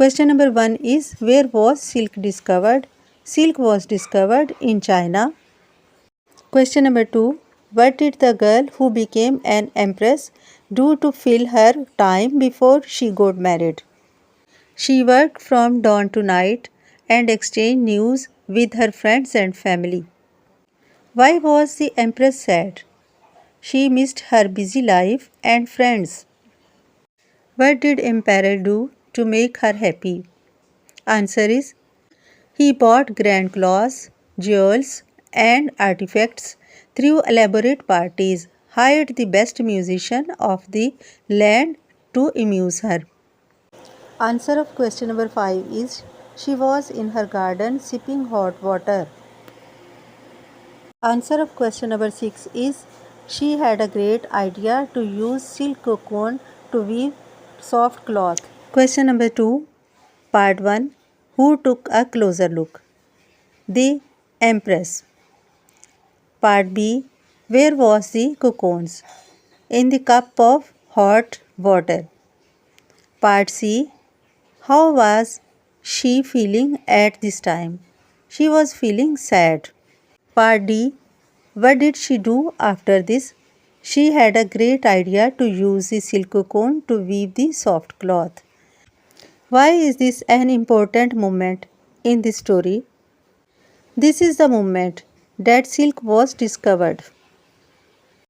Question number 1 is, where was silk discovered? Silk was discovered in China. Question number 2, what did the girl who became an empress do to fill her time before she got married? She worked from dawn to night and exchanged news with her friends and family. Why was the empress sad? She missed her busy life and friends. What did emperor do to make her happy? Answer is, he bought grand clothes, jewels, and artifacts, threw elaborate parties, hired the best musician of the land to amuse her. Answer of question number 5 is, she was in her garden sipping hot water. Answer of question number 6 is, she had a great idea to use silk cocoon to weave soft cloth. Question number 2, part 1, who took a closer look? The empress. Part B, where was the cocoons? In the cup of hot water. Part C, how was she feeling at this time? She was feeling sad. Part D, what did she do after this? She had a great idea to use the silk cocoon to weave the soft cloth. Why is this an important moment in the story? This is the moment that silk was discovered.